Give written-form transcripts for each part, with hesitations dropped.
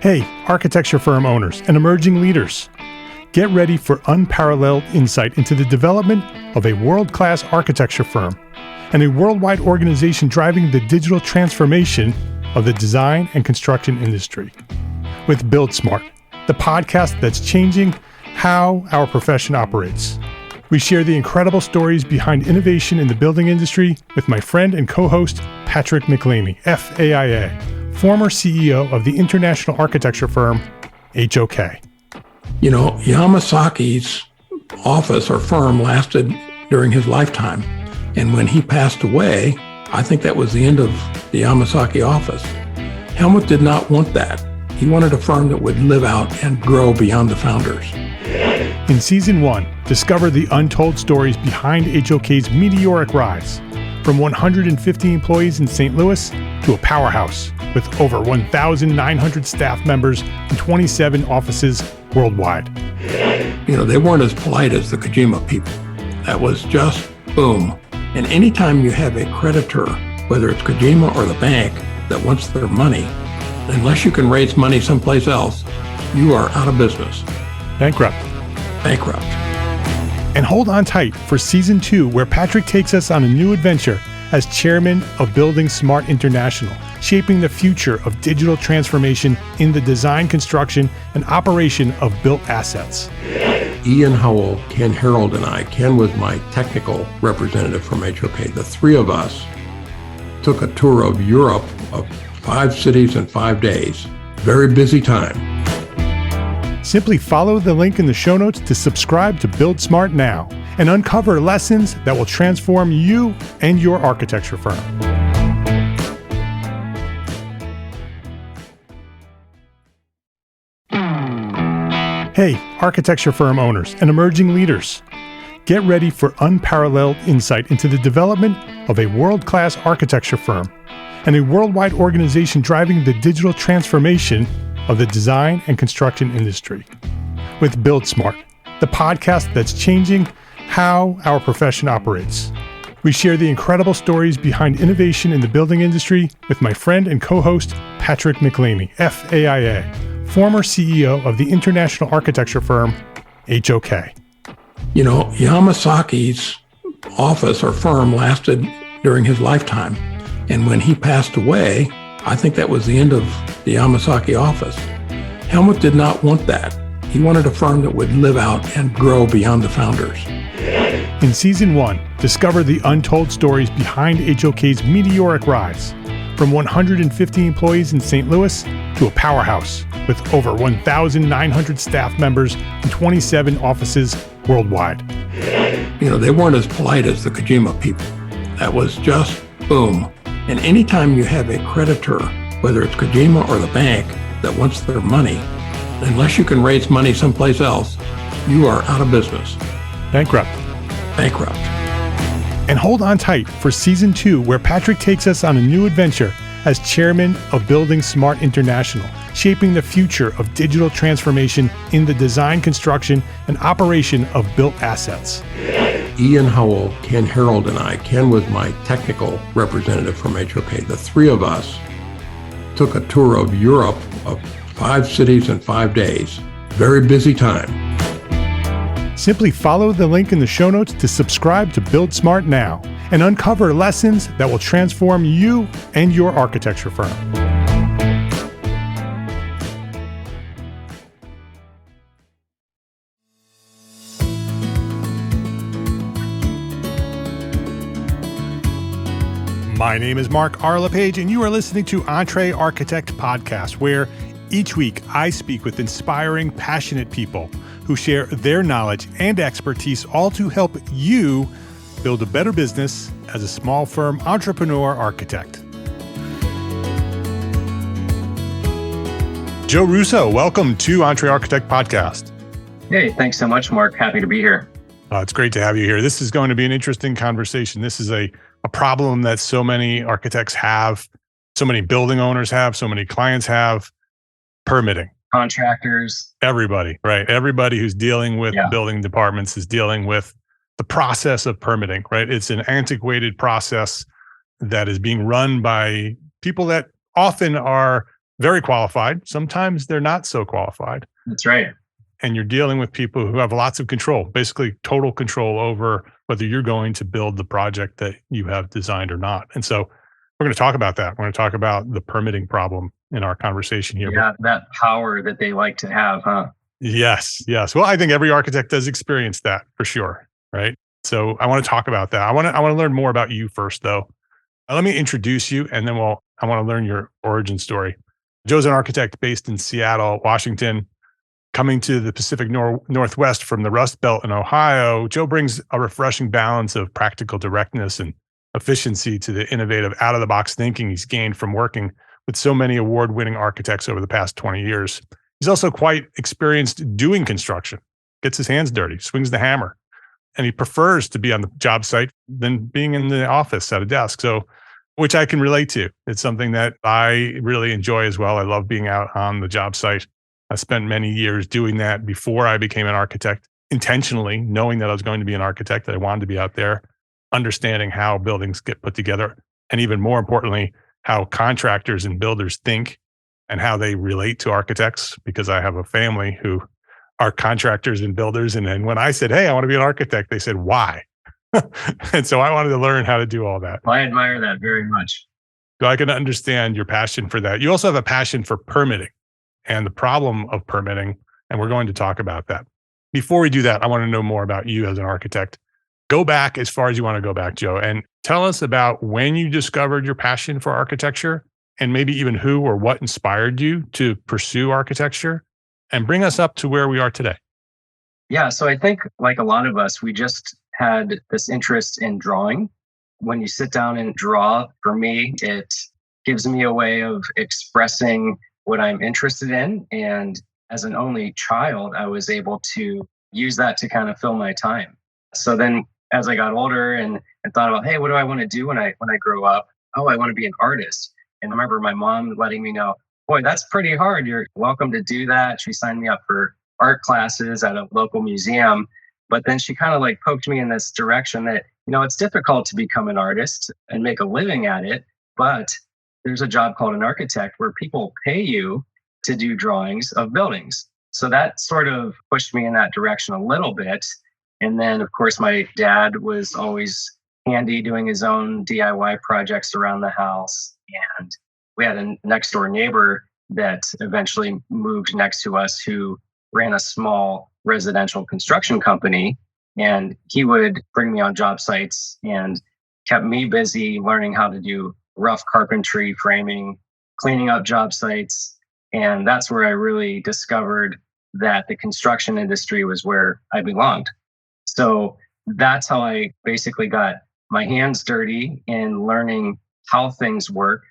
Hey, architecture firm owners and emerging leaders. Get ready for unparalleled insight into the development of a world-class architecture firm and a worldwide organization driving the digital transformation of the design and construction industry. With Build Smart, the podcast that's changing how our profession operates. We share the incredible stories behind innovation in the building industry with my friend and co-host, Patrick McLeamy, FAIA, former CEO of the international architecture firm, HOK. You know, Yamasaki's office or firm lasted during his lifetime. And when he passed away, I think that was the end of the Yamasaki office. Helmut did not want that. He wanted a firm that would live out and grow beyond the founders. In Season 1, discover the untold stories behind HOK's meteoric rise, from 150 employees in St. Louis to a powerhouse with over 1,900 staff members and 27 offices worldwide. You know, they weren't as polite as the Kojima people. That was just boom. And anytime you have a creditor, whether it's Kojima or the bank, that wants their money, unless you can raise money someplace else, you are out of business. Bankrupt. And hold on tight for Season 2, where Patrick takes us on a new adventure as chairman of Building Smart International, shaping the future of digital transformation in the design, construction, and operation of built assets. Ian Howell, Ken Harold, and I, Ken was my technical representative from HOK. The three of us took a tour of Europe of 5 cities in 5 days. Very busy time. Simply follow the link in the show notes to subscribe to Build Smart now and uncover lessons that will transform you and your architecture firm. Hey, architecture firm owners and emerging leaders. Get ready for unparalleled insight into the development of a world-class architecture firm and a worldwide organization driving the digital transformation of the design and construction industry. With Build Smart, the podcast that's changing how our profession operates. We share the incredible stories behind innovation in the building industry with my friend and co-host, Patrick McLeamy, FAIA, former CEO of the international architecture firm, HOK. You know, Yamasaki's office or firm lasted during his lifetime. And when he passed away, I think that was the end of the Yamasaki office. Helmut did not want that. He wanted a firm that would live out and grow beyond the founders. In Season 1, discover the untold stories behind HOK's meteoric rise, from 150 employees in St. Louis to a powerhouse with over 1,900 staff members and 27 offices worldwide. You know, they weren't as polite as the Kojima people. That was just boom. And anytime you have a creditor, whether it's Kojima or the bank, that wants their money, unless you can raise money someplace else, you are out of business. Bankrupt. And hold on tight for Season 2, where Patrick takes us on a new adventure as chairman of Building Smart International, shaping the future of digital transformation in the design, construction, and operation of built assets. Ian Howell, Ken Harold, and I, Ken was my technical representative from HOK. The three of us took a tour of Europe of 5 cities in 5 days. Very busy time. Simply follow the link in the show notes to subscribe to Build Smart now and uncover lessons that will transform you and your architecture firm. My name is Mark R. LePage, and you are listening to EntreArchitect podcast, where each week I speak with inspiring, passionate people who share their knowledge and expertise, all to help you build a better business as a small firm entrepreneur architect. Joe Russo, welcome to EntreArchitect podcast. Hey, thanks so much, Mark. Happy to be here. It's great to have you here. This is going to be an interesting conversation. This is a problem that so many architects have, so many building owners have, so many clients have: permitting. Contractors. Everybody, right? Everybody who's dealing with building departments is dealing with the process of permitting, right? It's an antiquated process that is being run by people that often are very qualified. Sometimes they're not so qualified. That's right. And you're dealing with people who have lots of control, basically total control over whether you're going to build the project that you have designed or not. And so we're going to talk about that. We're going to talk about the permitting problem in our conversation here. Yeah, that power that they like to have, huh? Yes, yes. Well, I think every architect does experience that for sure, right? So I want to talk about that. I want to learn more about you first, though. Let me introduce you, and then I want to learn your origin story. Joe's an architect based in Seattle, Washington. Coming to the Pacific Northwest from the Rust Belt in Ohio, Joe brings a refreshing balance of practical directness and efficiency to the innovative, out-of-the-box thinking he's gained from working with so many award-winning architects over the past 20 years. He's also quite experienced doing construction, gets his hands dirty, swings the hammer, and he prefers to be on the job site than being in the office at a desk. So, which I can relate to. It's something that I really enjoy as well. I love being out on the job site. I spent many years doing that before I became an architect, intentionally knowing that I was going to be an architect, that I wanted to be out there, understanding how buildings get put together, and even more importantly, how contractors and builders think and how they relate to architects, because I have a family who are contractors and builders. And when I said, hey, I want to be an architect, they said, why? And so I wanted to learn how to do all that. I admire that very much. So I can understand your passion for that. You also have a passion for permitting and the problem of permitting, and we're going to talk about that. Before we do that, I want to know more about you as an architect. Go back as far as you want to go back, Joe, and tell us about when you discovered your passion for architecture, and maybe even who or what inspired you to pursue architecture, and bring us up to where we are today. Yeah, so I think like a lot of us, we just had this interest in drawing. When you sit down and draw, for me, it gives me a way of expressing what I'm interested in. And as an only child, I was able to use that to kind of fill my time. So then as I got older and thought about, hey, what do I want to do when I grow up? Oh, I want to be an artist. And I remember my mom letting me know, boy, that's pretty hard. You're welcome to do that. She signed me up for art classes at a local museum. But then she kind of like poked me in this direction that, it's difficult to become an artist and make a living at it, but there's a job called an architect where people pay you to do drawings of buildings. So that sort of pushed me in that direction a little bit. And then, of course, my dad was always handy doing his own DIY projects around the house. And we had a next door neighbor that eventually moved next to us who ran a small residential construction company. And he would bring me on job sites and kept me busy learning how to do rough carpentry, framing, cleaning up job sites. And that's where I really discovered that the construction industry was where I belonged. So that's how I basically got my hands dirty in learning how things work.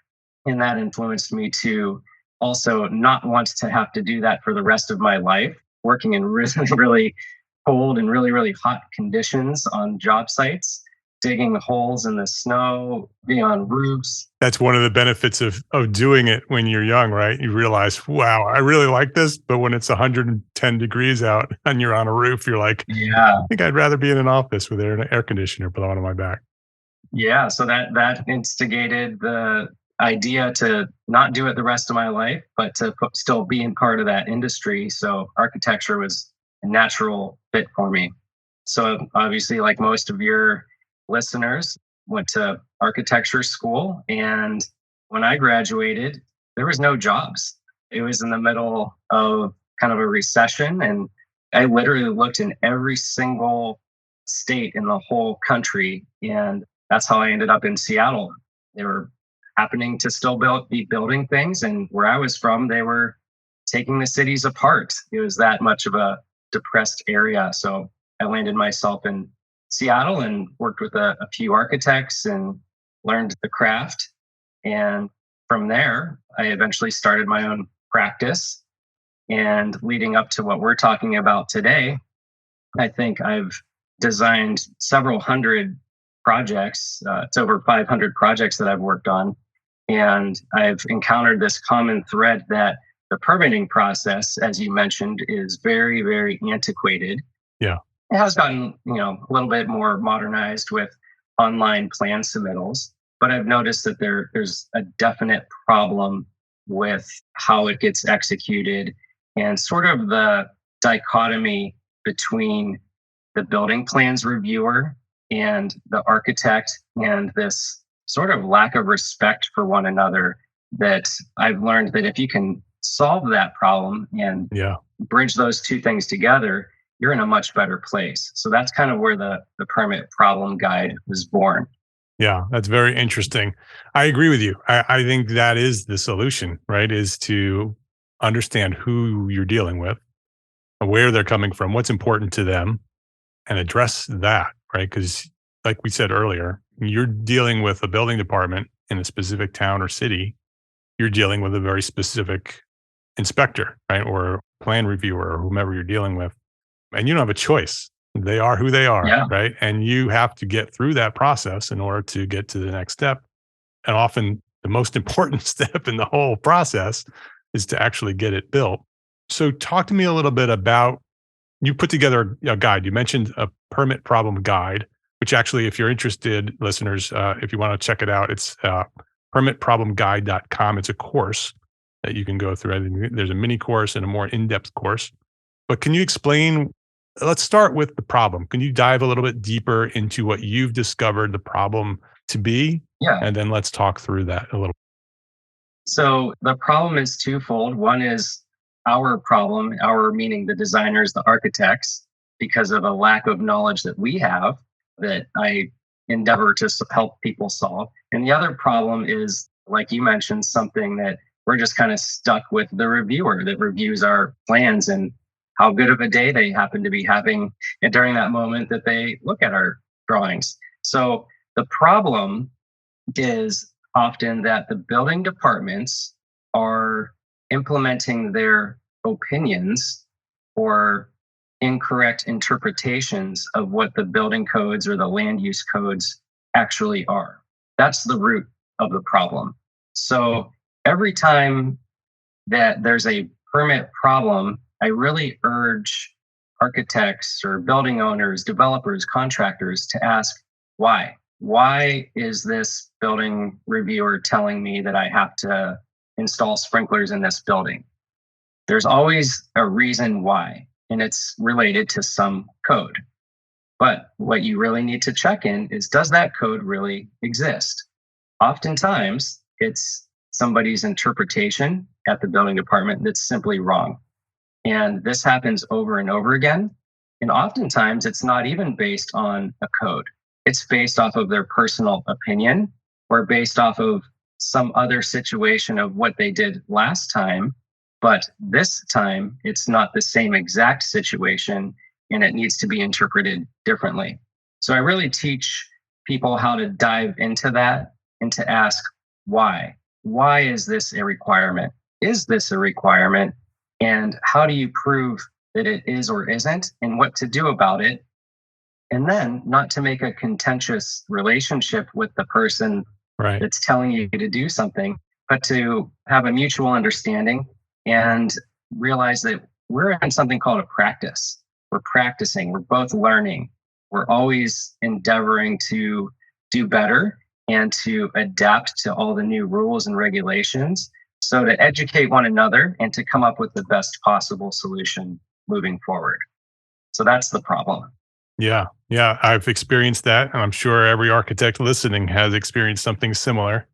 And that influenced me to also not want to have to do that for the rest of my life, working in really, really cold and really, really hot conditions on job sites, digging holes in the snow, being on roofs. That's one of the benefits of doing it when you're young, right? You realize, wow, I really like this. But when it's 110 degrees out and you're on a roof, you're like, yeah, I think I'd rather be in an office with an air conditioner blowing on my back. Yeah, so that instigated the idea to not do it the rest of my life, but to still be in part of that industry. So architecture was a natural fit for me. So obviously, like most of your listeners, went to architecture school. And when I graduated, there was no jobs. It was in the middle of kind of a recession. And I literally looked in every single state in the whole country. And that's how I ended up in Seattle. They were happening to still be building things. And where I was from, they were taking the cities apart. It was that much of a depressed area. So I landed myself in Seattle and worked with a few architects and learned the craft. And from there, I eventually started my own practice. And leading up to what we're talking about today, I think I've designed several hundred projects. It's over 500 projects that I've worked on. And I've encountered this common thread that the permitting process, as you mentioned, is very, very antiquated. Yeah. It has gotten, a little bit more modernized with online plan submittals, but I've noticed that there's a definite problem with how it gets executed and sort of the dichotomy between the building plans reviewer and the architect, and this sort of lack of respect for one another, that I've learned that if you can solve that problem and Yeah. bridge those two things together, you're in a much better place. So that's kind of where the permit problem guide was born. Yeah, that's very interesting. I agree with you. I think that is the solution, right? Is to understand who you're dealing with, where they're coming from, what's important to them, and address that, right? Because, like we said earlier, you're dealing with a building department in a specific town or city. You're dealing with a very specific inspector, right? Or plan reviewer or whomever you're dealing with. And you don't have a choice. They are who they are, Yeah. right? And you have to get through that process in order to get to the next step. And often the most important step in the whole process is to actually get it built. So talk to me a little bit about, you put together a guide. You mentioned a permit problem guide, which actually, if you're interested, listeners, if you want to check it out, it's permitproblemguide.com. It's a course that you can go through. I think there's a mini course and a more in-depth course. But can you explain? Let's start with the problem. Can you dive a little bit deeper into what you've discovered the problem to be? Yeah. And then let's talk through that a little. So the problem is twofold. One is our problem, our meaning the designers, the architects, because of a lack of knowledge that we have that I endeavor to help people solve. And the other problem is, like you mentioned, something that we're just kind of stuck with the reviewer that reviews our plans and how good of a day they happen to be having during that moment that they look at our drawings. So the problem is often that the building departments are implementing their opinions or incorrect interpretations of what the building codes or the land use codes actually are. That's the root of the problem. So every time that there's a permit problem, I really urge architects or building owners, developers, contractors to ask why. Why is this building reviewer telling me that I have to install sprinklers in this building? There's always a reason why, and it's related to some code. But what you really need to check in is, does that code really exist? Oftentimes, it's somebody's interpretation at the building department that's simply wrong. And this happens over and over again. And oftentimes, it's not even based on a code. It's based off of their personal opinion or based off of some other situation of what they did last time. But this time, it's not the same exact situation and it needs to be interpreted differently. So I really teach people how to dive into that and to ask why. Why is this a requirement? Is this a requirement? And how do you prove that it is or isn't, and what to do about it? And then not to make a contentious relationship with the person Right. that's telling you to do something, but to have a mutual understanding and realize that we're in something called a practice. We're practicing, we're both learning. We're always endeavoring to do better and to adapt to all the new rules and regulations. So to educate one another and to come up with the best possible solution moving forward. So that's the problem. Yeah. Yeah. I've experienced that. And I'm sure every architect listening has experienced something similar.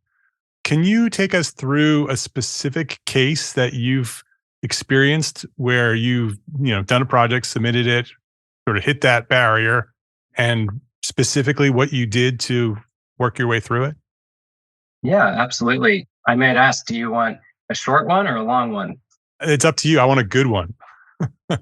Can you take us through a specific case that you've experienced where you've, done a project, submitted it, sort of hit that barrier, and specifically what you did to work your way through it? Yeah, absolutely. I might ask, do you want a short one or a long one? It's up to you. I want a good one.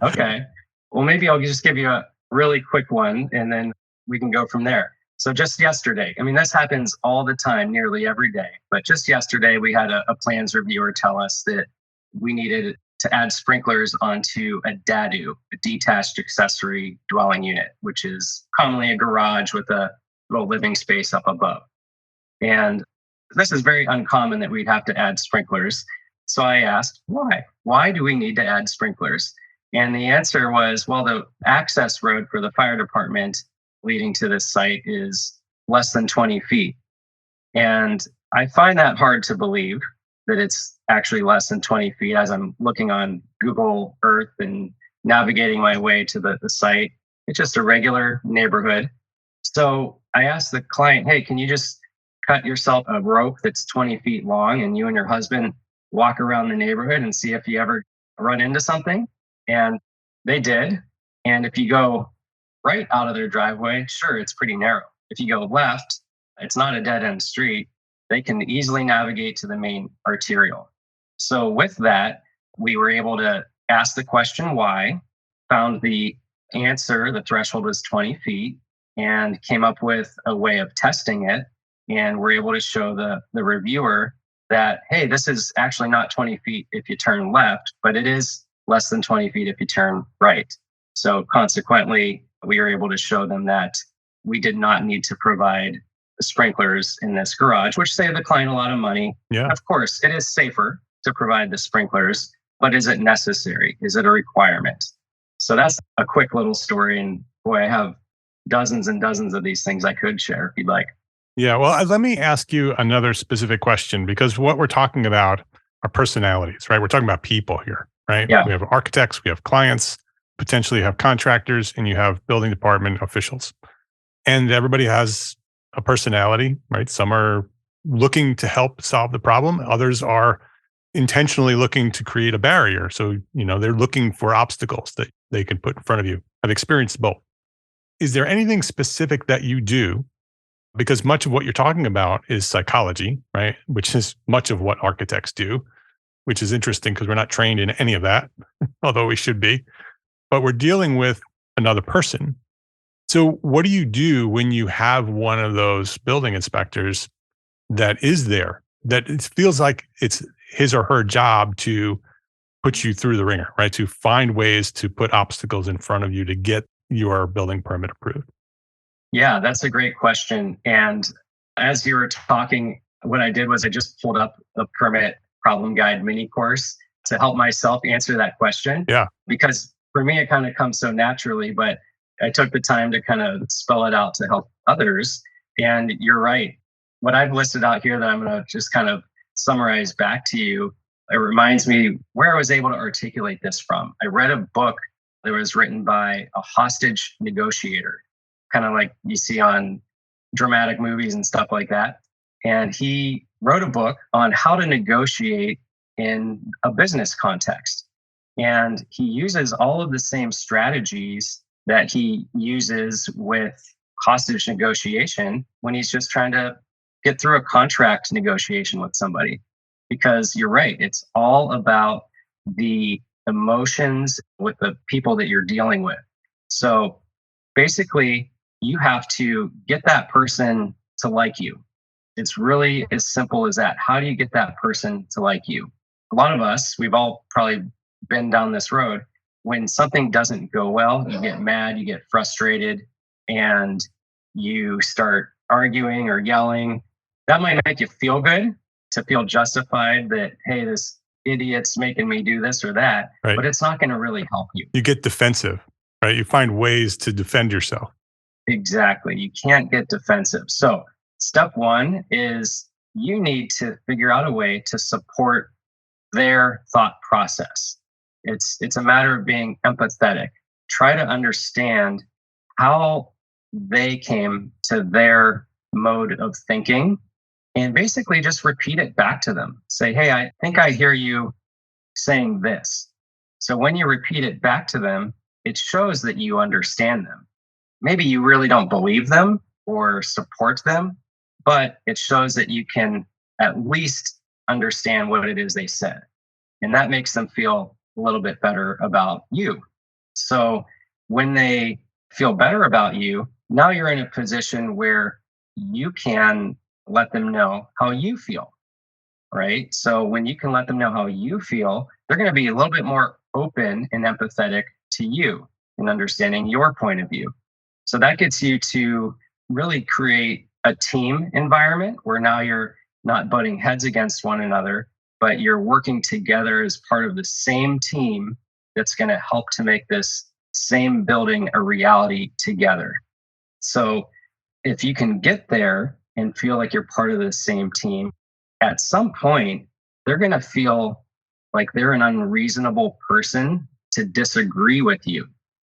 Okay. Well, maybe I'll just give you a really quick one and then we can go from there. So just yesterday, this happens all the time, nearly every day, but just yesterday we had a plans reviewer tell us that we needed to add sprinklers onto a DADU, a detached accessory dwelling unit, which is commonly a garage with a little living space up above. And this is very uncommon that we'd have to add sprinklers. So I asked, why? Why do we need to add sprinklers? And the answer was, well, the access road for the fire department leading to this site is less than 20 feet. And I find that hard to believe that it's actually less than 20 feet as I'm looking on Google Earth and navigating my way to the site. It's just a regular neighborhood. So I asked the client, hey, can you just cut yourself a rope that's 20 feet long and you and your husband walk around the neighborhood and see if you ever run into something? And they did. And if you go right out of their driveway, sure, it's pretty narrow. If you go left, it's not a dead end street. They can easily navigate to the main arterial. So with that, we were able to ask the question why, found the answer, the threshold was 20 feet, and came up with a way of testing it. And we're able to show the reviewer that, hey, this is actually not 20 feet if you turn left, but it is less than 20 feet if you turn right. So consequently, we were able to show them that we did not need to provide sprinklers in this garage, which saved the client a lot of money. Yeah. Of course, it is safer to provide the sprinklers, but is it necessary? Is it a requirement? So that's a quick little story. And boy, I have dozens and dozens of these things I could share if you'd like. Yeah. Well, let me ask you another specific question, because what we're talking about are personalities, right? We're talking about people here, right? Yeah. We have architects, we have clients, potentially you have contractors, and you have building department officials. And everybody has a personality, right? Some are looking to help solve the problem. Others are intentionally looking to create a barrier. So, they're looking for obstacles that they can put in front of you. I've experienced both. Is there anything specific that you do? Because much of what you're talking about is psychology, right? Which is much of what architects do, which is interesting because we're not trained in any of that, although we should be. But we're dealing with another person. So what do you do when you have one of those building inspectors that is there, that it feels like it's his or her job to put you through the ringer, right? To find ways to put obstacles in front of you to get your building permit approved? Yeah, that's a great question. And as you were talking, what I did was I just pulled up the permit problem guide mini course to help myself answer that question. Yeah. Because for me, it kind of comes so naturally, but I took the time to kind of spell it out to help others. And you're right. What I've listed out here that I'm going to just kind of summarize back to you, it reminds me where I was able to articulate this from. I read a book that was written by a hostage negotiator, kind of like you see on dramatic movies and stuff like that. And he wrote a book on how to negotiate in a business context. And he uses all of the same strategies that he uses with hostage negotiation when he's just trying to get through a contract negotiation with somebody. Because you're right, it's all about the emotions with the people that you're dealing with. So basically, you have to get that person to like you. It's really as simple as that. How do you get that person to like you? A lot of us, we've all probably been down this road. When something doesn't go well, you get mad, you get frustrated, and you start arguing or yelling. That might make you feel good, to feel justified that, hey, this idiot's making me do this or that, right. But it's not going to really help you. You get defensive, right? You find ways to defend yourself. Exactly. You can't get defensive. So step one is you need to figure out a way to support their thought process. It's a matter of being empathetic. Try to understand how they came to their mode of thinking and basically just repeat it back to them. Say, hey, I think I hear you saying this. So when you repeat it back to them, it shows that you understand them. Maybe you really don't believe them or support them, but it shows that you can at least understand what it is they said. And that makes them feel a little bit better about you. So when they feel better about you, now you're in a position where you can let them know how you feel, right? So when you can let them know how you feel, they're going to be a little bit more open and empathetic to you and understanding your point of view. So that gets you to really create a team environment where now you're not butting heads against one another, but you're working together as part of the same team that's going to help to make this same building a reality together. So if you can get there and feel like you're part of the same team, at some point, they're going to feel like they're an unreasonable person to disagree with you.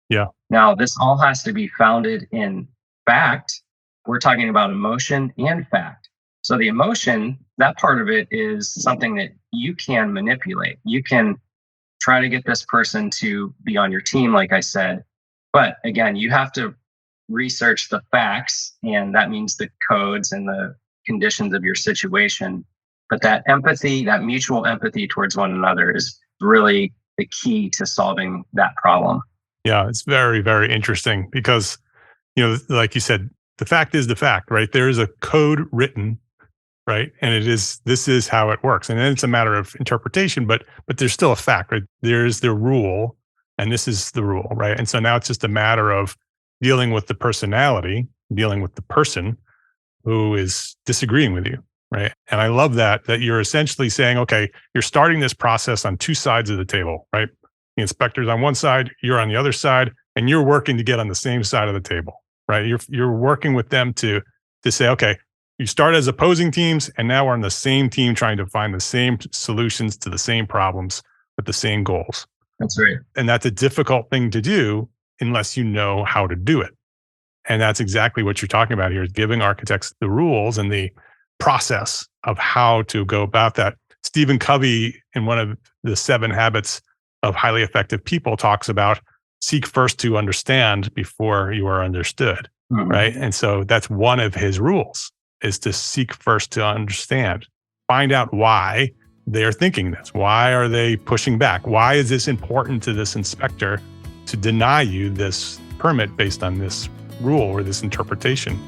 Yeah. Now, this all has to be founded in fact. We're talking about emotion and fact. So the emotion, that part of it is something that you can manipulate. You can try to get this person to be on your team, like I said. But again, you have to research the facts, and that means the codes and the conditions of your situation. But that empathy, that mutual empathy towards one another is really the key to solving that problem. Yeah, it's very, very interesting because, like you said, the fact is the fact, right? There is a code written, right? And this is how it works. And then it's a matter of interpretation, but there's still a fact, right? There's the rule, and this is the rule, right? And so now it's just a matter of dealing with the personality, dealing with the person who is disagreeing with you, right? And I love that you're essentially saying, okay, you're starting this process on two sides of the table, right? The inspector's on one side, you're on the other side, and you're working to get on the same side of the table, right? You're working with them to say, okay, you start as opposing teams, and now we're on the same team trying to find the same solutions to the same problems with the same goals. That's right. And that's a difficult thing to do unless you know how to do it. And that's exactly what you're talking about here, is giving architects the rules and the process of how to go about that. Stephen Covey, in one of the 7 habits of highly effective people, talks about seek first to understand before you are understood, right? And so that's one of his rules, is to seek first to understand. Find out why they're thinking this. Why are they pushing back? Why is this important to this inspector to deny you this permit based on this rule or this interpretation?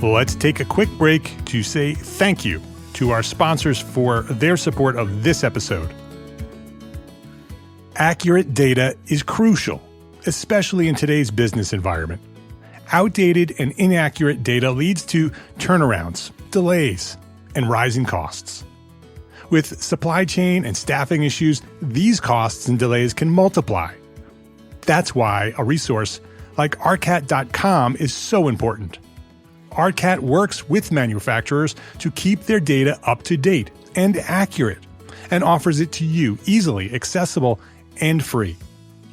Let's take a quick break to say thank you to our sponsors for their support of this episode. Accurate data is crucial, especially in today's business environment. Outdated and inaccurate data leads to turnarounds, delays, and rising costs. With supply chain and staffing issues, these costs and delays can multiply. That's why a resource like arcat.com is so important. Arcat works with manufacturers to keep their data up to date and accurate, and offers it to you easily, accessible, and free.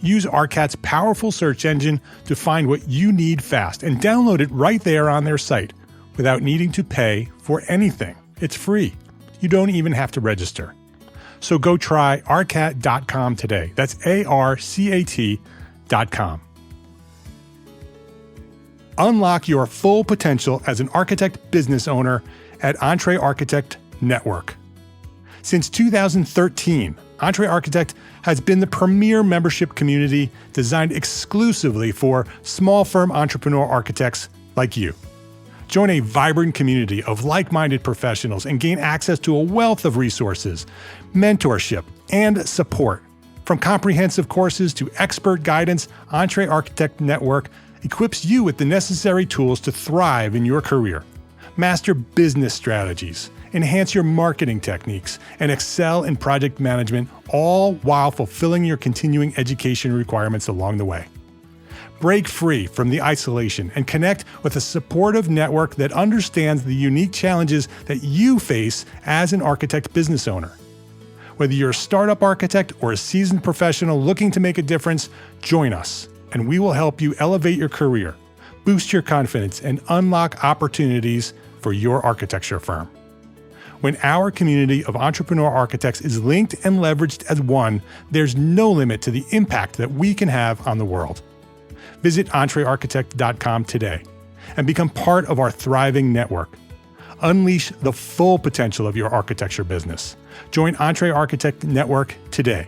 Use Arcat's powerful search engine to find what you need fast and download it right there on their site without needing to pay for anything. It's free. You don't even have to register. So go try arcat.com today. That's ARCAT.com. Unlock your full potential as an architect business owner at EntreArchitect Network. Since 2013, EntreArchitect has been the premier membership community designed exclusively for small firm entrepreneur architects like you. Join a vibrant community of like-minded professionals and gain access to a wealth of resources, mentorship, and support. From comprehensive courses to expert guidance, EntreArchitect Network equips you with the necessary tools to thrive in your career. Master business strategies, enhance your marketing techniques, and excel in project management, all while fulfilling your continuing education requirements along the way. Break free from the isolation and connect with a supportive network that understands the unique challenges that you face as an architect business owner. Whether you're a startup architect or a seasoned professional looking to make a difference, join us, and we will help you elevate your career, boost your confidence, and unlock opportunities for your architecture firm. When our community of entrepreneur architects is linked and leveraged as one, there's no limit to the impact that we can have on the world. Visit EntreArchitect.com today and become part of our thriving network. Unleash the full potential of your architecture business. Join EntreArchitect Network today,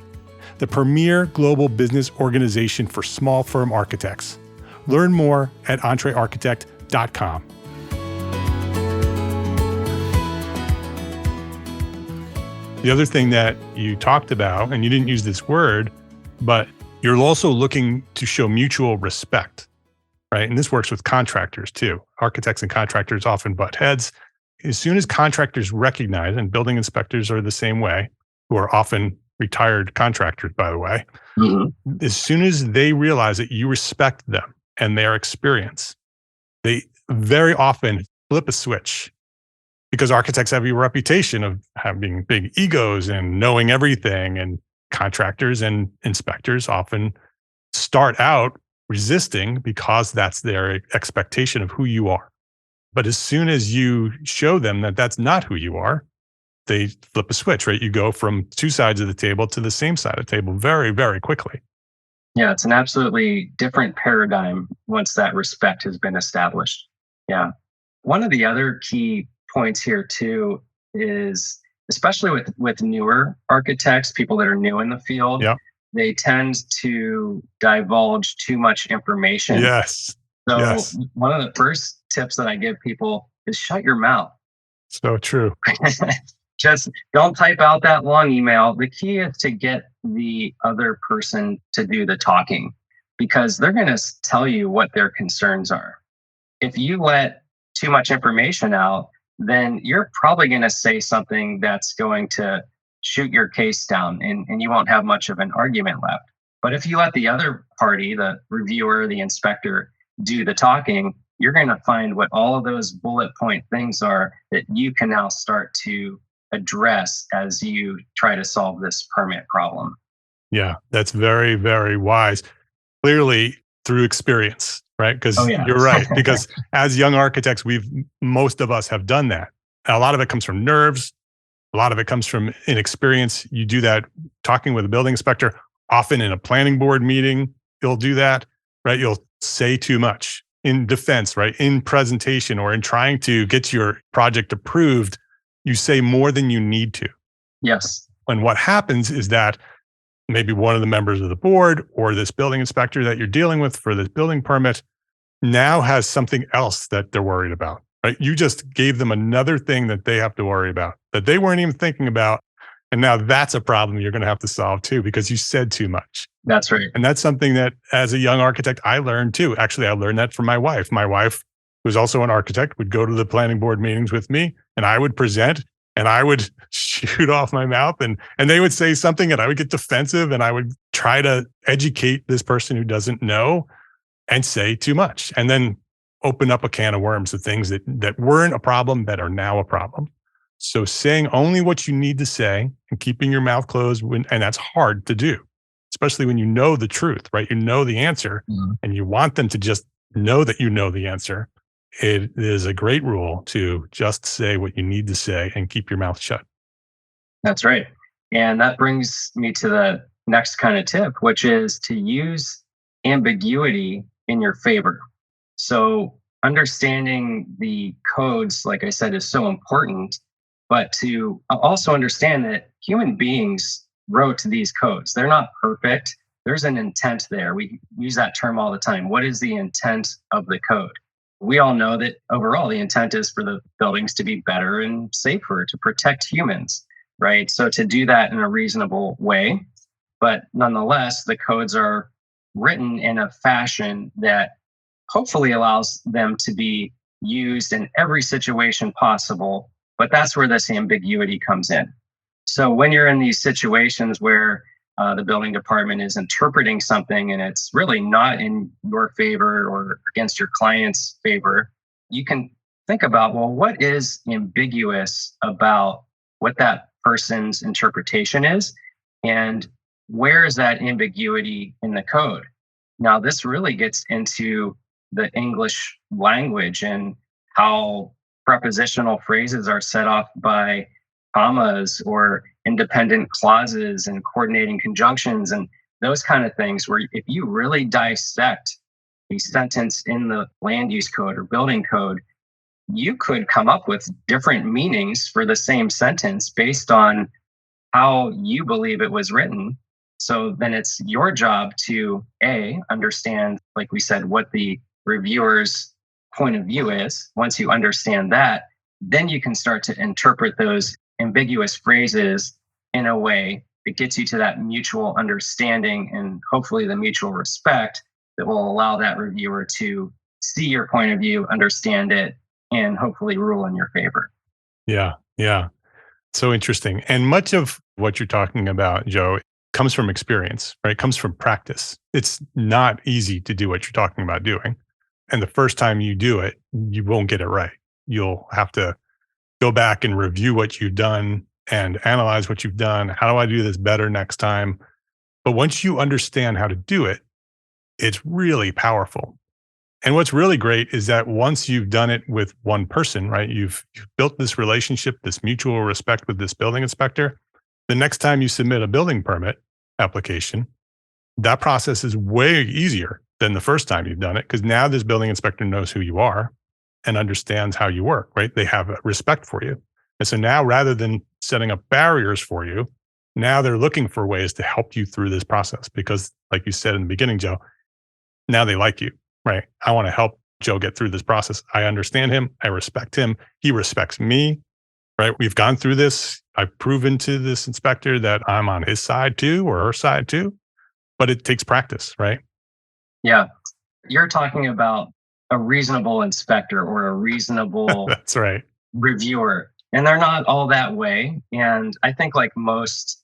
the premier global business organization for small firm architects. Learn more at EntreArchitect.com. The other thing that you talked about, and you didn't use this word, but you're also looking to show mutual respect, right? And this works with contractors too. Architects and contractors often butt heads. As soon as contractors recognize, and building inspectors are the same way, who are often retired contractors, by the way, as soon as they realize that you respect them and their experience, they very often flip a switch because architects have a reputation of having big egos and knowing everything. And contractors and inspectors often start out resisting because that's their expectation of who you are. But as soon as you show them that that's not who you are, they flip a switch, right? You go from two sides of the table to the same side of the table very, very quickly. Yeah, it's an absolutely different paradigm once that respect has been established. Yeah. One of the other key points here too is, especially with newer architects, people that are new in the field, Yeah. they tend to divulge too much information. Yes. So Yes. one of the first tips that I give people is shut your mouth. So true. Just don't type out that long email. The key is to get the other person to do the talking, because they're going to tell you what their concerns are. If you let too much information out, then you're probably going to say something that's going to shoot your case down, and you won't have much of an argument left. But if you let the other party, the reviewer, the inspector, do the talking, you're going to find what all of those bullet point things are that you can now start to address as you try to solve this permit problem. Yeah, that's very, very wise. Clearly through experience, right? Oh, Because yeah. you're right. Because as young architects, most of us have done that. A lot of it comes from nerves. A lot of it comes from inexperience. You do that talking with a building inspector, often in a planning board meeting, you'll do that, right? You'll say too much in defense, right? In presentation or in trying to get your project approved, you say more than you need to. Yes. And what happens is that maybe one of the members of the board or this building inspector that you're dealing with for this building permit now has something else that they're worried about, right? You just gave them another thing that they have to worry about that they weren't even thinking about. And now that's a problem you're going to have to solve too, because you said too much. That's right. And that's something that as a young architect, I learned too. Actually, I learned that from my wife. My wife, who's also an architect, would go to the planning board meetings with me and I would present and I would shoot off my mouth and they would say something and I would get defensive and I would try to educate this person who doesn't know and say too much and then open up a can of worms of things that weren't a problem that are now a problem. So saying only what you need to say and keeping your mouth closed, and that's hard to do, especially when you know the truth, right? You know the answer and you want them to just know that you know the answer. It is a great rule to just say what you need to say and keep your mouth shut. That's right. And that brings me to the next kind of tip, which is to use ambiguity in your favor. So understanding the codes, like I said, is so important, but to also understand that human beings wrote these codes. They're not perfect. There's an intent there. We use that term all the time. What is the intent of the code? We all know that overall the intent is for the buildings to be better and safer, to protect humans, right? So to do that in a reasonable way, but nonetheless, the codes are written in a fashion that hopefully allows them to be used in every situation possible. But that's where this ambiguity comes in. So when you're in these situations where the building department is interpreting something and it's really not in your favor or against your client's favor, you can think about, well, what is ambiguous about what that person's interpretation is? And where is that ambiguity in the code? Now, this really gets into the English language and how prepositional phrases are set off by commas or independent clauses and coordinating conjunctions and those kind of things, where if you really dissect a sentence in the land use code or building code, you could come up with different meanings for the same sentence based on how you believe it was written. So then it's your job to understand, like we said, what the reviewer's point of view is. Once you understand that, then you can start to interpret those ambiguous phrases in a way that gets you to that mutual understanding and hopefully the mutual respect that will allow that reviewer to see your point of view, understand it, and hopefully rule in your favor. Yeah. Yeah. So interesting. And much of what you're talking about, Joe, comes from experience, right? It comes from practice. It's not easy to do what you're talking about doing. And the first time you do it, you won't get it right. You'll have to go back and review what you've done and analyze what you've done. How do I do this better next time? But once you understand how to do it, it's really powerful. And what's really great is that once you've done it with one person, right, you've built this relationship, this mutual respect with this building inspector. The next time you submit a building permit application, that process is way easier than the first time you've done it, because now this building inspector knows who you are and understands how you work, right? They have respect for you. And so now, rather than setting up barriers for you, now they're looking for ways to help you through this process because, like you said in the beginning, Joe, now they like you, right? I want to help Joe get through this process. I understand him. I respect him. He respects me, right? We've gone through this. I've proven to this inspector that I'm on his side too, or her side too, but it takes practice, right? Yeah. You're talking about a reasonable inspector or a reasonable That's right. reviewer, and they're not all that way. And I think, like most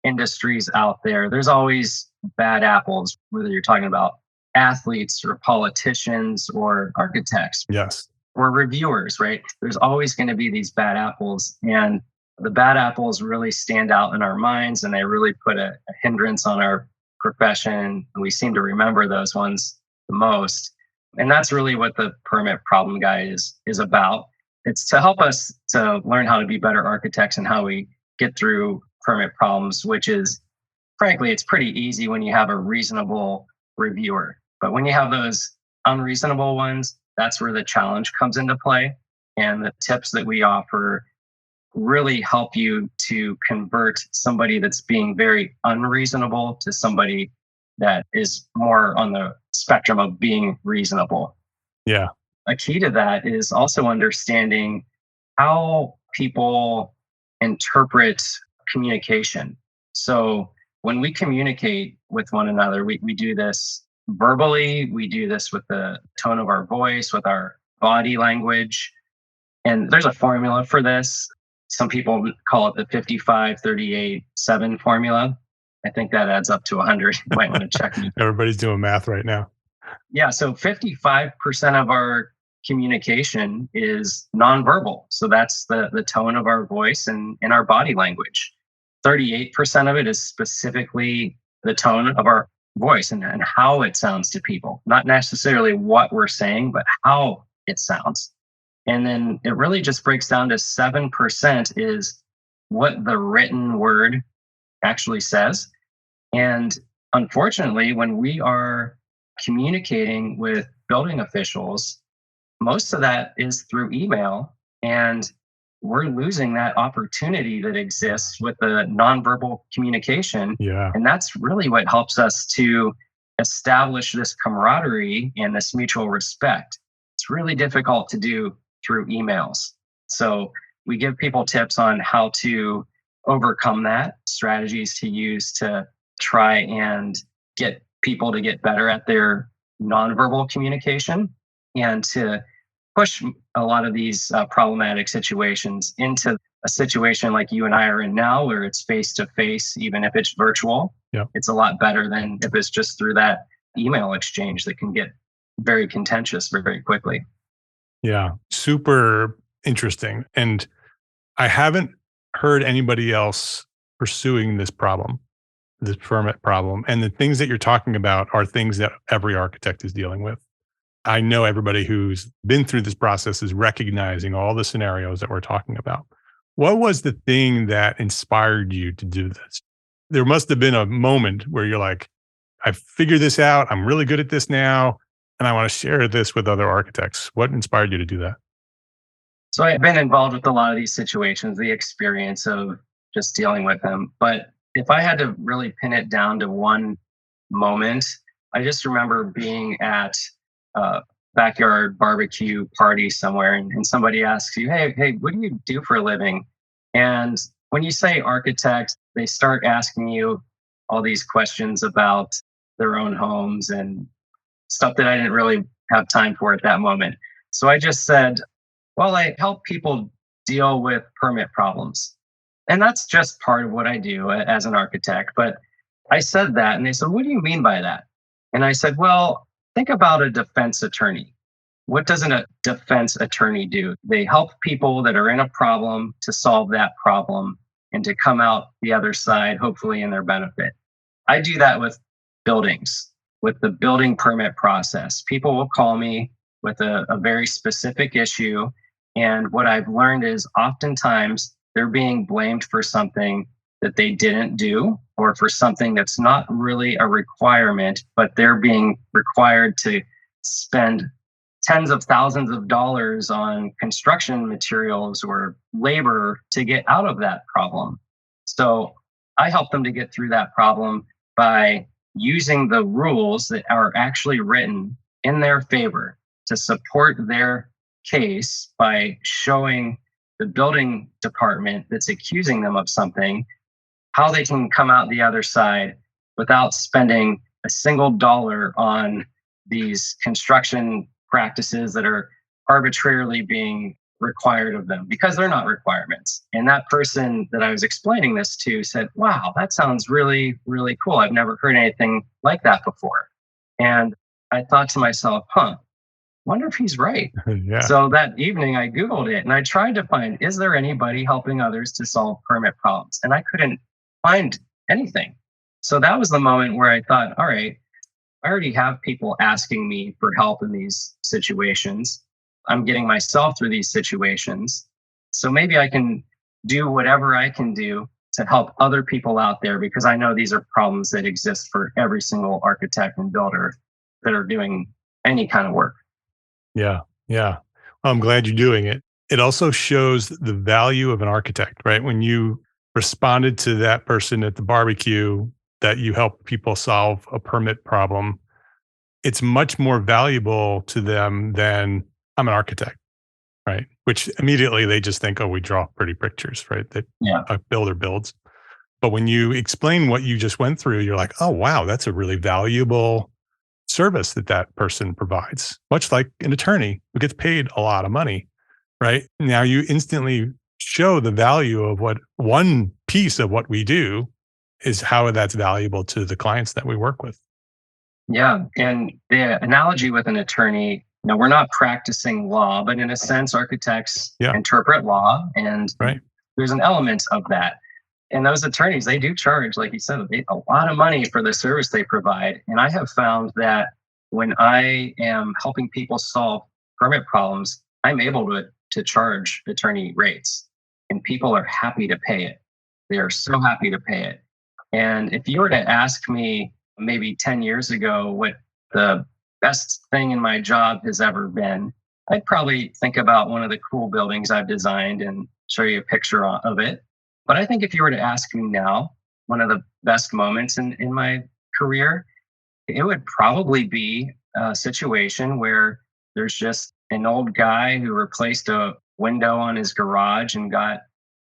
industries out there, there's always bad apples, whether you're talking about athletes or politicians or architects Yes. or reviewers, right? There's always going to be these bad apples. And the bad apples really stand out in our minds and they really put a hindrance on our profession. And we seem to remember those ones the most. And that's really what the permit problem guide is about. It's to help us to learn how to be better architects and how we get through permit problems, which is, frankly, it's pretty easy when you have a reasonable reviewer. But when you have those unreasonable ones, that's where the challenge comes into play. And the tips that we offer really help you to convert somebody that's being very unreasonable to somebody that is more on the spectrum of being reasonable. Yeah. A key to that is also understanding how people interpret communication. So when we communicate with one another, we do this verbally, we do this with the tone of our voice, with our body language. And there's a formula for this. Some people call it the 55-38-7 formula. I think that adds up to 100. You might want to check me. Everybody's doing math right now. Yeah, so 55% of our communication is nonverbal. So that's the tone of our voice and our body language. 38% of it is specifically the tone of our voice and how it sounds to people, not necessarily what we're saying, but how it sounds. And then it really just breaks down to 7% is what the written word actually says. And unfortunately, when we are communicating with building officials, most of that is through email. And we're losing that opportunity that exists with the nonverbal communication. Yeah. And that's really what helps us to establish this camaraderie and this mutual respect. It's really difficult to do through emails. So we give people tips on how to overcome that, strategies to use to try and get people to get better at their nonverbal communication and to push a lot of these problematic situations into a situation like you and I are in now, where it's face to face, even if it's virtual. Yeah. It's a lot better than if it's just through that email exchange that can get very contentious very quickly. Yeah. Super interesting. And I haven't heard anybody else pursuing this problem, this permit problem. And the things that you're talking about are things that every architect is dealing with. I know everybody who's been through this process is recognizing all the scenarios that we're talking about. What was the thing that inspired you to do this? There must have been a moment where you're like, I've figured this out. I'm really good at this now. And I want to share this with other architects. What inspired you to do that? So I've been involved with a lot of these situations, the experience of just dealing with them. But if I had to really pin it down to one moment, I just remember being at a backyard barbecue party somewhere, and somebody asks you, hey, what do you do for a living? And when you say architect, they start asking you all these questions about their own homes and stuff that I didn't really have time for at that moment. So I just said, well, I help people deal with permit problems. And that's just part of what I do as an architect. But I said that, and they said, what do you mean by that? And I said, well, think about a defense attorney. what does a defense attorney do? They help people that are in a problem to solve that problem and to come out the other side, hopefully in their benefit. I do that with buildings, with the building permit process. People will call me with a very specific issue. And what I've learned is oftentimes they're being blamed for something that they didn't do or for something that's not really a requirement, but they're being required to spend tens of thousands of dollars on construction materials or labor to get out of that problem. So I help them to get through that problem by using the rules that are actually written in their favor to support their case by showing the building department that's accusing them of something how they can come out the other side without spending a single dollar on these construction practices that are arbitrarily being required of them because they're not requirements. And that person that I was explaining this to said, wow, that sounds really, really cool. I've never heard anything like that before. And I thought to myself, wonder if he's right. Yeah. So that evening I Googled it and I tried to find, is there anybody helping others to solve permit problems? And I couldn't find anything. So that was the moment where I thought, all right, I already have people asking me for help in these situations. I'm getting myself through these situations. So maybe I can do whatever I can do to help other people out there because I know these are problems that exist for every single architect and builder that are doing any kind of work. Yeah. Yeah. Well, I'm glad you're doing it. It also shows the value of an architect, right? When you responded to that person at the barbecue that you help people solve a permit problem, it's much more valuable to them than I'm an architect, right? Which immediately they just think, oh, we draw pretty pictures, right? That a builder builds. But when you explain what you just went through, you're like, oh, wow, that's a really valuable service that person provides, much like an attorney who gets paid a lot of money, right? Now you instantly show the value of what one piece of what we do is how that's valuable to the clients that we work with. Yeah. And the analogy with an attorney, we're not practicing law, but in a sense, architects interpret law. And there's an element of that. And those attorneys, they do charge, like you said, a lot of money for the service they provide. And I have found that when I am helping people solve permit problems, I'm able to charge attorney rates. And people are happy to pay it. They are so happy to pay it. And if you were to ask me maybe 10 years ago what the best thing in my job has ever been, I'd probably think about one of the cool buildings I've designed and show you a picture of it. But I think if you were to ask me now, one of the best moments in my career, it would probably be a situation where there's just an old guy who replaced a window on his garage and got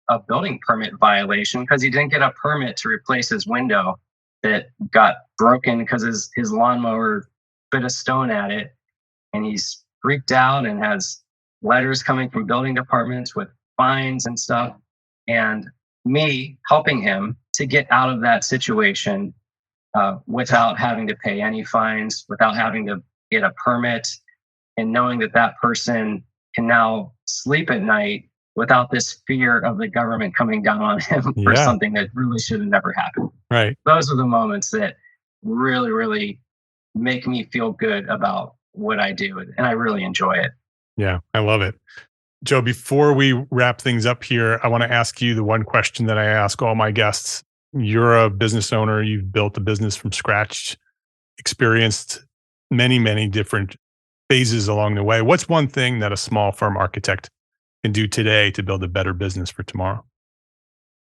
a building permit violation because he didn't get a permit to replace his window that got broken because his lawnmower bit a stone at it. And he's freaked out and has letters coming from building departments with fines and stuff. And me helping him to get out of that situation without having to pay any fines, without having to get a permit, and knowing that person can now sleep at night without this fear of the government coming down on him for something that really should have never happened. Right. Those are the moments that really, really make me feel good about what I do. And I really enjoy it. Yeah, I love it. Joe, before we wrap things up here, I want to ask you the one question that I ask all my guests. You're a business owner. You've built a business from scratch, experienced many, many different phases along the way. What's one thing that a small firm architect can do today to build a better business for tomorrow?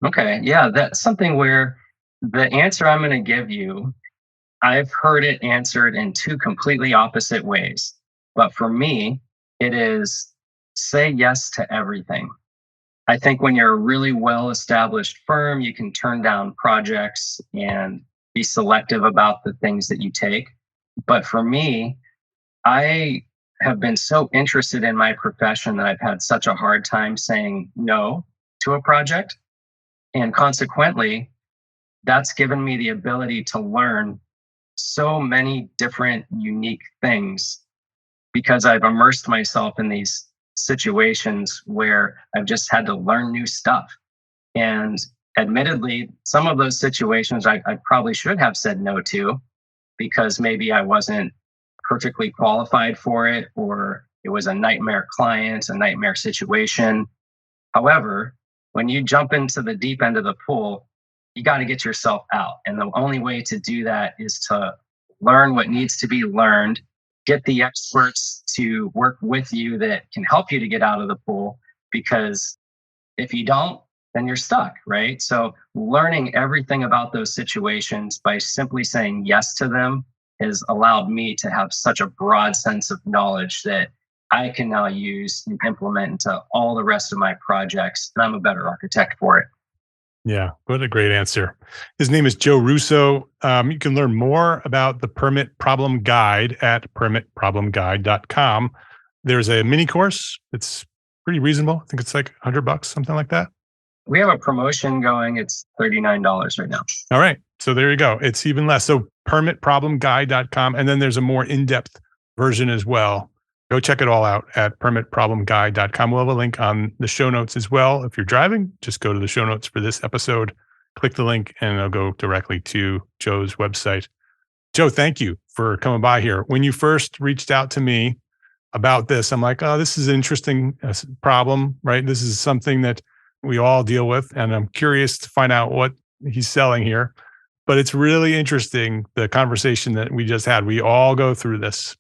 Okay. Yeah, that's something where the answer I'm going to give you, I've heard it answered in two completely opposite ways. But for me, it is say yes to everything. I think when you're a really well-established firm, you can turn down projects and be selective about the things that you take. But for me, I have been so interested in my profession that I've had such a hard time saying no to a project. And consequently, that's given me the ability to learn so many different unique things because I've immersed myself in these situations where I've just had to learn new stuff. And admittedly, some of those situations I probably should have said no to because maybe I wasn't perfectly qualified for it, or it was a nightmare client, a nightmare situation. However, when you jump into the deep end of the pool, you got to get yourself out. And the only way to do that is to learn what needs to be learned, get the experts to work with you that can help you to get out of the pool. Because if you don't, then you're stuck, right? So learning everything about those situations by simply saying yes to them has allowed me to have such a broad sense of knowledge that I can now use and implement into all the rest of my projects. And I'm a better architect for it. Yeah, what a great answer. His name is Joe Russo. You can learn more about the Permit Problem Guide at permitproblemguide.com. There's a mini course. It's pretty reasonable. I think it's like $100, something like that. We have a promotion going. It's $39 right now. All right. So there you go. It's even less. So permitproblemguide.com. And then there's a more in-depth version as well. Go check it all out at permitproblemguide.com. We'll have a link on the show notes as well. If you're driving, just go to the show notes for this episode, click the link, and it'll go directly to Joe's website. Joe, thank you for coming by here. When you first reached out to me about this, I'm like, oh, this is an interesting problem, right? This is something that we all deal with, and I'm curious to find out what he's selling here. But it's really interesting, the conversation that we just had. We all go through this,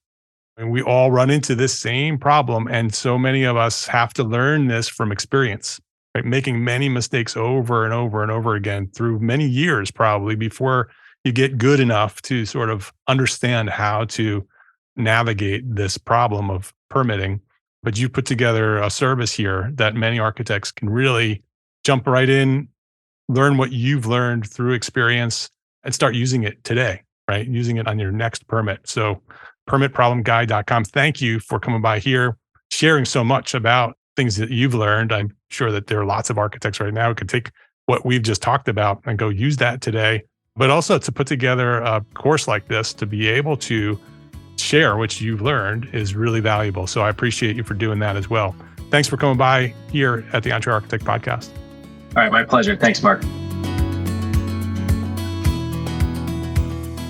and we all run into this same problem. And so many of us have to learn this from experience, right? Making many mistakes over and over and over again through many years, probably before you get good enough to sort of understand how to navigate this problem of permitting. But you put together a service here that many architects can really jump right in, learn what you've learned through experience, and start using it today, right? Using it on your next permit. So permitproblemguide.com. Thank you for coming by here, sharing so much about things that you've learned. I'm sure that there are lots of architects right now who could take what we've just talked about and go use that today, but also to put together a course like this to be able to share what you've learned is really valuable. So I appreciate you for doing that as well. Thanks for coming by here at the EntreArchitect podcast. All right, my pleasure. Thanks, Mark.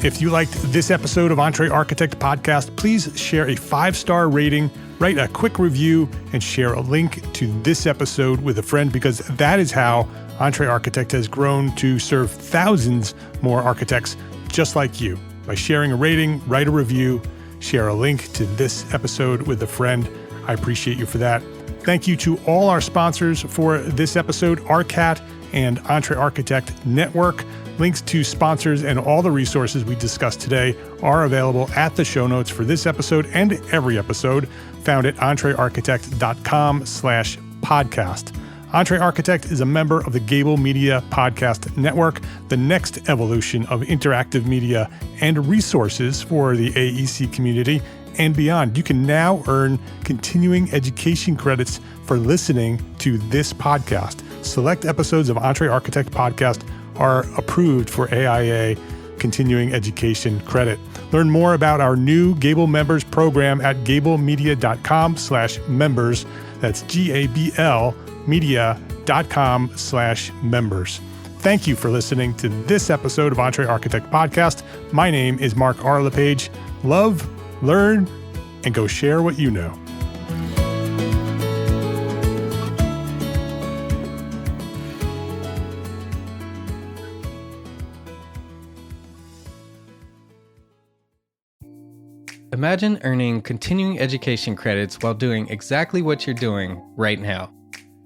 If you liked this episode of EntreArchitect podcast, please share a 5-star rating, write a quick review, and share a link to this episode with a friend, because that is how EntreArchitect has grown to serve thousands more architects just like you. By sharing a rating, write a review, share a link to this episode with a friend. I appreciate you for that. Thank you to all our sponsors for this episode, ARCAT and EntreArchitect Network. Links to sponsors and all the resources we discussed today are available at the show notes for this episode and every episode, found at entrearchitect.com/podcast. EntreArchitect is a member of the Gable Media Podcast Network, the next evolution of interactive media and resources for the AEC community and beyond. You can now earn continuing education credits for listening to this podcast. Select episodes of EntreArchitect podcast are approved for AIA continuing education credit. Learn more about our new Gable Members program at gablemedia.com/members. That's GABL media.com/members. Thank you for listening to this episode of EntreArchitect Podcast. My name is Mark R. LePage. Love, learn, and go share what you know. Imagine earning continuing education credits while doing exactly what you're doing right now.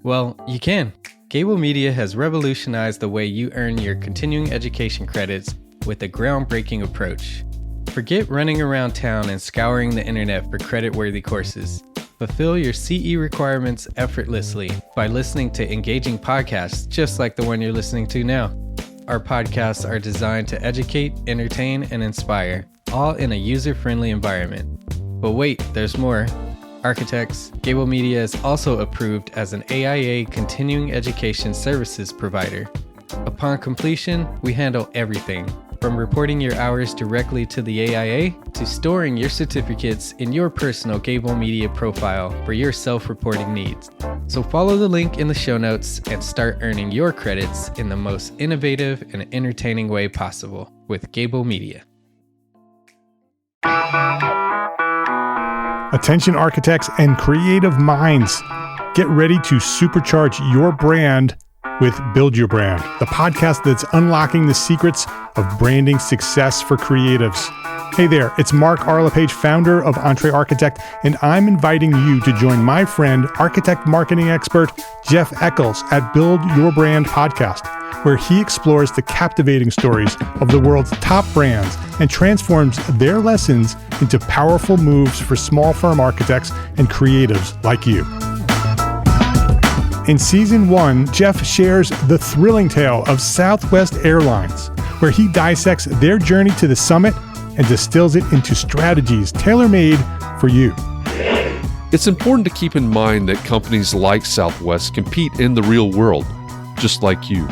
Well, you can. Gable Media has revolutionized the way you earn your continuing education credits with a groundbreaking approach. Forget running around town and scouring the internet for credit-worthy courses. Fulfill your CE requirements effortlessly by listening to engaging podcasts just like the one you're listening to now. Our podcasts are designed to educate, entertain, and inspire, all in a user-friendly environment. But wait, there's more. Architects, Gable Media is also approved as an AIA continuing education services provider. Upon completion, we handle everything. From reporting your hours directly to the AIA to storing your certificates in your personal Gable Media profile for your self-reporting needs. So follow the link in the show notes and start earning your credits in the most innovative and entertaining way possible with Gable Media. Attention architects and creative minds, get ready to supercharge your brand with Build Your Brand, the podcast that's unlocking the secrets of branding success for creatives. Hey there, it's Mark Arlepage, founder of EntreArchitect, and I'm inviting you to join my friend, architect marketing expert Jeff Eccles at Build Your Brand podcast, where he explores the captivating stories of the world's top brands and transforms their lessons into powerful moves for small firm architects and creatives like you. In Season 1, Jeff shares the thrilling tale of Southwest Airlines, where he dissects their journey to the summit and distills it into strategies tailor-made for you. It's important to keep in mind that companies like Southwest compete in the real world, just like you,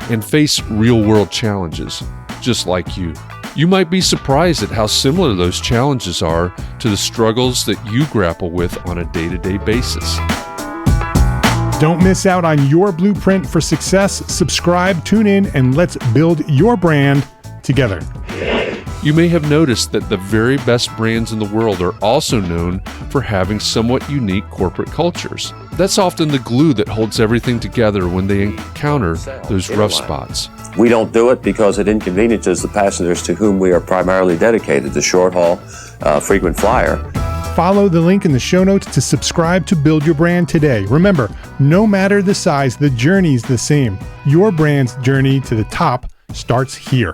and face real-world challenges, just like you. You might be surprised at how similar those challenges are to the struggles that you grapple with on a day-to-day basis. Don't miss out on your blueprint for success. Subscribe, tune in, and let's build your brand together. You may have noticed that the very best brands in the world are also known for having somewhat unique corporate cultures. That's often the glue that holds everything together when they encounter those rough spots. We don't do it because it inconveniences the passengers to whom we are primarily dedicated, the short haul, frequent flyer. Follow the link in the show notes to subscribe to Build Your Brand today. Remember, no matter the size, the journey's the same. Your brand's journey to the top starts here.